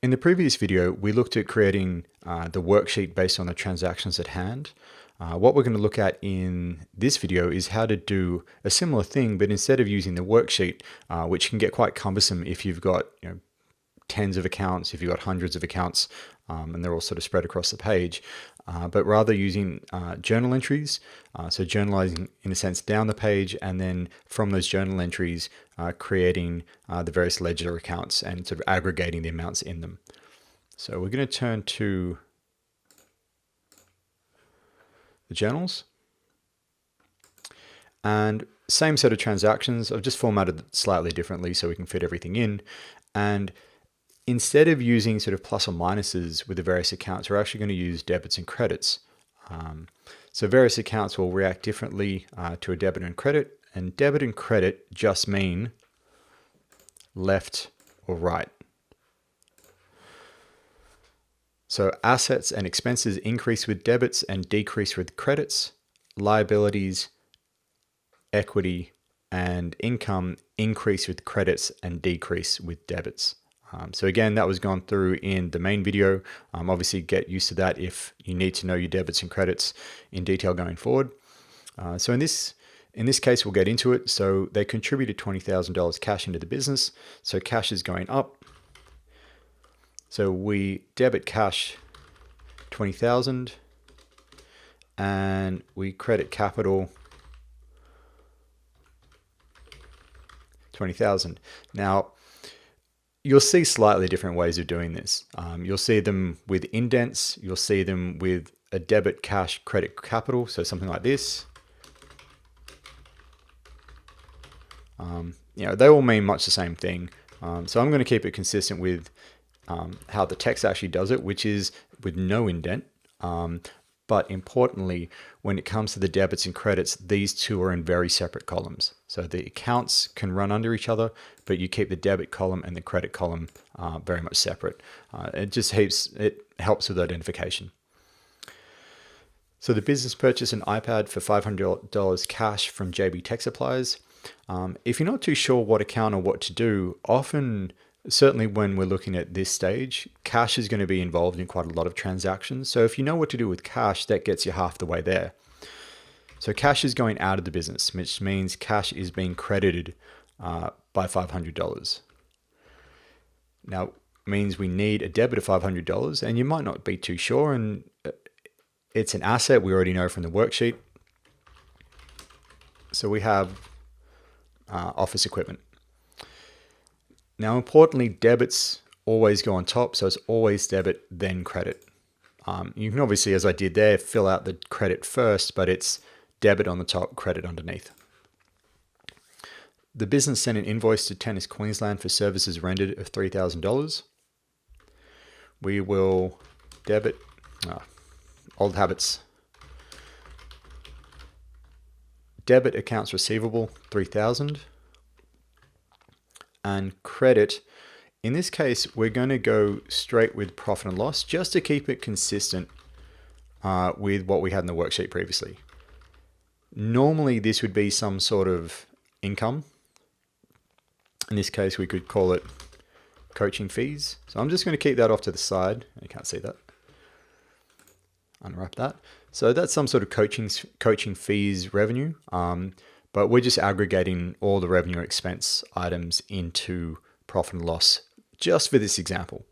In the previous video, we looked at creating the worksheet based on the transactions at hand. What we're going to look at in this video is how to do a similar thing, but instead of using the worksheet, which can get quite cumbersome if you've got tens of accounts, if you've got hundreds of accounts, and they're all sort of spread across the page, but rather using journal entries, so journalizing in a sense down the page, and then from those journal entries creating the various ledger accounts and sort of aggregating the amounts in them. So we're going to turn to the journals, and same set of transactions. I've just formatted it slightly differently so we can fit everything in. And instead of using sort of plus or minuses with the various accounts, we're actually going to use debits and credits. So various accounts will react differently to a debit and credit, and debit and credit just mean left or right. So assets and expenses increase with debits and decrease with credits. Liabilities, equity, and income increase with credits and decrease with debits. So again, that was gone through in the main video. Obviously get used to that if you need to know your debits and credits in detail going forward. So in this case, we'll get into it. So they contributed $20,000 cash into the business. So cash is going up. So we debit cash 20,000 and we credit capital 20,000. Now, you'll see slightly different ways of doing this. You'll see them with indents. You'll see them with a debit cash credit capital. So something like this. They all mean much the same thing. So I'm going to keep it consistent with how the text actually does it, which is with no indent. But importantly, when it comes to the debits and credits, these two are in very separate columns. So the accounts can run under each other, but you keep the debit column and the credit column very much separate. It helps with identification. So the business purchased an iPad for $500 cash from JB Tech Supplies. If you're not too sure what account or what to do, often, certainly when we're looking at this stage, cash is going to be involved in quite a lot of transactions. So if you know what to do with cash, that gets you half the way there. So cash is going out of the business, which means cash is being credited by $500. Now, it means we need a debit of $500, and you might not be too sure, and it's an asset we already know from the worksheet. So we have office equipment. Now, importantly, debits always go on top, so it's always debit, then credit. You can obviously, as I did there, fill out the credit first, but it's debit on the top, credit underneath. The business sent an invoice to Tennis Queensland for services rendered of $3,000. We will debit, old habits. Debit accounts receivable, $3,000. And credit, in this case, we're going to go straight with profit and loss just to keep it consistent with what we had in the worksheet previously. Normally, this would be some sort of income. In this case, we could call it coaching fees. So I'm just going to keep that off to the side. You can't see that. Unwrap that. So that's some sort of coaching fees revenue. But we're just aggregating all the revenue expense items into profit and loss just for this example.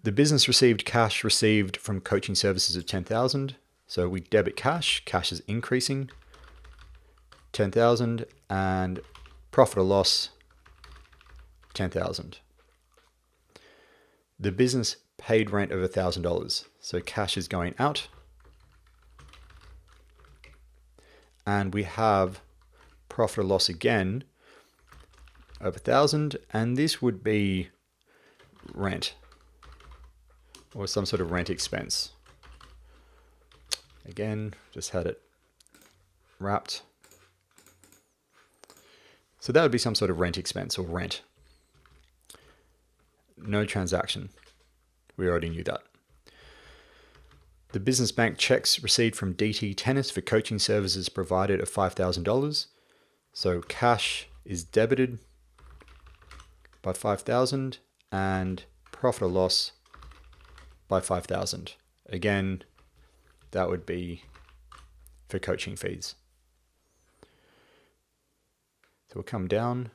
The business received cash received from coaching services of $10,000. So we debit cash. Cash is increasing. $10,000 and profit or loss $10,000. The business paid rent of $1,000. So cash is going out. And we have profit or loss again of $1,000, and this would be rent or some sort of rent expense. Again, just had it wrapped. So that would be some sort of rent expense or rent. No transaction. We already knew that. The business bank checks received from DT Tennis for coaching services provided of $5,000. So cash is debited by $5,000 and profit or loss by 5,000. Again, that would be for coaching fees. So we'll come down.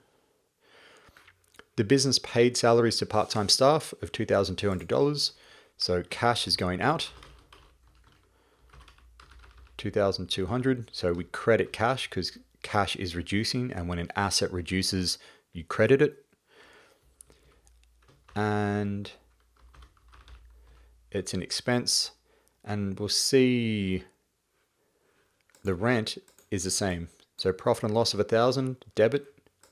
The business paid salaries to part-time staff of $2,200. So cash is going out, 2,200. So we credit cash because cash is reducing, and when an asset reduces, you credit it. And it's an expense, and we'll see the rent is the same. So profit and loss of 1,000, debit,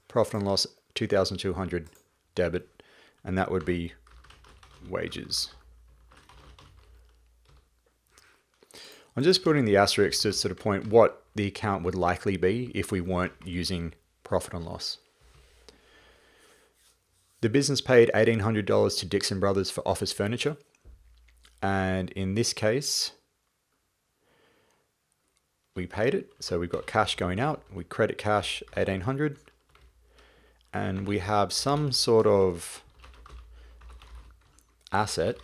profit and loss 2,200, debit, and that would be wages. I'm just putting the asterisk to sort of point what the account would likely be if we weren't using profit and loss. The business paid $1,800 to Dixon Brothers for office furniture. And in this case, we paid it. So we've got cash going out. We credit cash $1,800. And we have some sort of asset,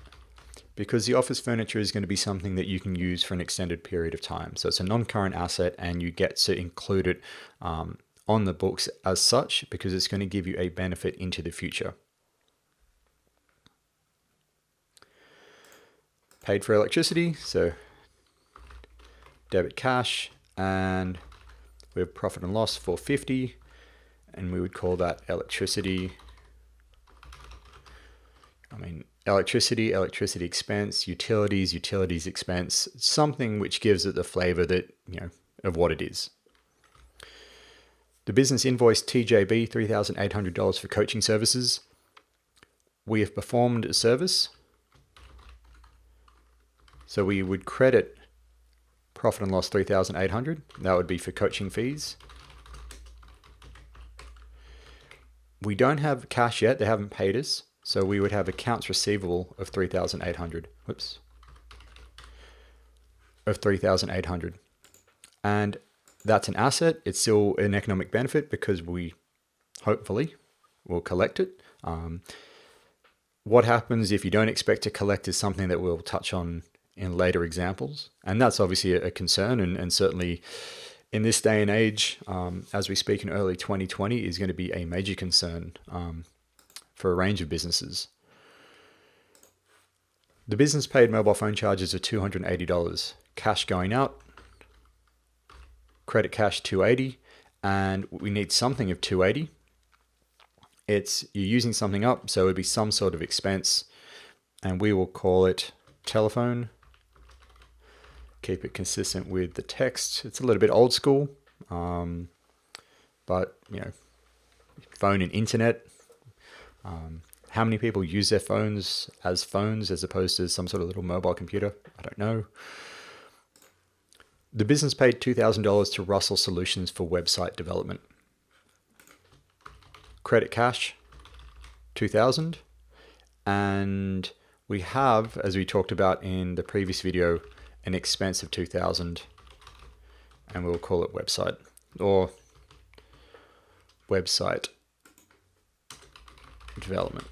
because the office furniture is going to be something that you can use for an extended period of time. So it's a non-current asset, and you get to include it on the books as such, because it's going to give you a benefit into the future. Paid for electricity, so debit cash, and we have profit and loss $450, and we would call that electricity. Electricity expense, utilities expense, something which gives it the flavor that, of what it is. The business invoiced TJB $3,800 for coaching services. We have performed a service. So we would credit profit and loss $3,800. That would be for coaching fees. We don't have cash yet. They haven't paid us. So we would have accounts receivable of $3,800. Of $3,800. And that's an asset. It's still an economic benefit because we hopefully will collect it. What happens if you don't expect to collect is something that we'll touch on in later examples. And that's obviously a concern, and certainly in this day and age, as we speak in early 2020, is going to be a major concern for a range of businesses. The business paid mobile phone charges of $280. Cash going out, credit cash $280, and we need something of $280. You're using something up, so it would be some sort of expense, and we will call it telephone. Keep it consistent with the text. It's a little bit old school, but phone and internet. How many people use their phones as opposed to some sort of little mobile computer? I don't know. The business paid $2,000 to Russell Solutions for website development. Credit cash, $2,000. And we have, as we talked about in the previous video, an expense of $2,000. And we'll call it website or website development.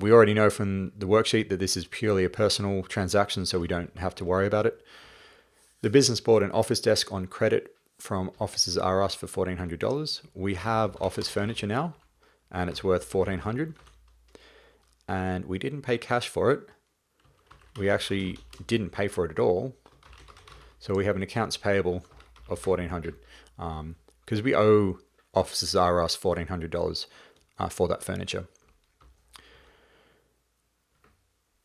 We already know from the worksheet that this is purely a personal transaction, so we don't have to worry about it. The business bought an office desk on credit from Offices R Us for $1,400. We have office furniture now, and it's worth $1,400. And we didn't pay cash for it. We actually didn't pay for it at all. So we have an accounts payable of $1,400 because we owe Offices R Us $1,400 for that furniture.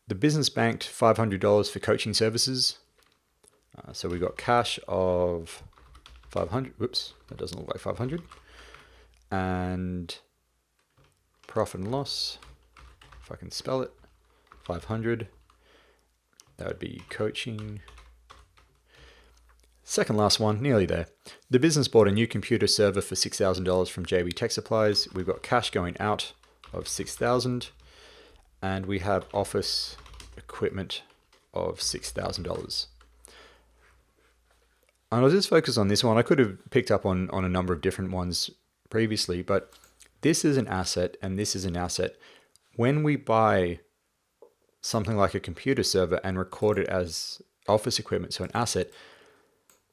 The business banked $500 for coaching services. So we got cash of 500. Whoops, that doesn't look like 500. And profit and loss, if I can spell it, 500. That would be coaching. Second last one, nearly there. The business bought a new computer server for $6,000 from JB Tech Supplies. We've got cash going out of $6,000. And we have office equipment of $6,000. And I'll just focus on this one. I could have picked up on a number of different ones previously, but this is an asset and this is an asset. When we buy something like a computer server and record it as office equipment, so an asset,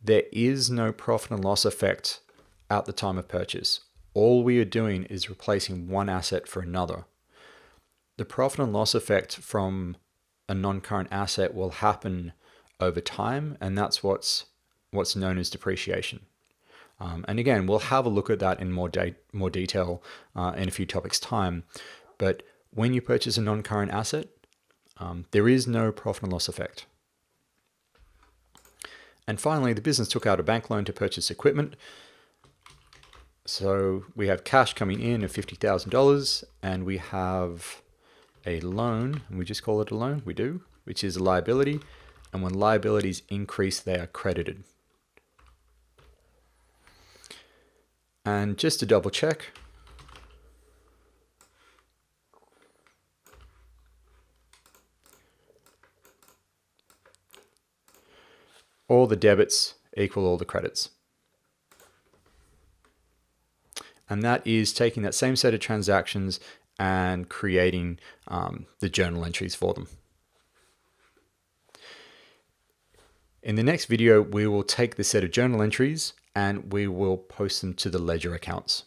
there is no profit and loss effect at the time of purchase. All we are doing is replacing one asset for another. The profit and loss effect from a non-current asset will happen over time, and that's what's known as depreciation. And again, we'll have a look at that in more detail in a few topics' time. But when you purchase a non-current asset, there is no profit and loss effect. And finally, the business took out a bank loan to purchase equipment. So we have cash coming in of $50,000, and we have a loan, and we just call it a loan, we do, which is a liability. And when liabilities increase, they are credited. And just to double check, all the debits equal all the credits. And that is taking that same set of transactions and creating the journal entries for them. In the next video, we will take the set of journal entries and we will post them to the ledger accounts.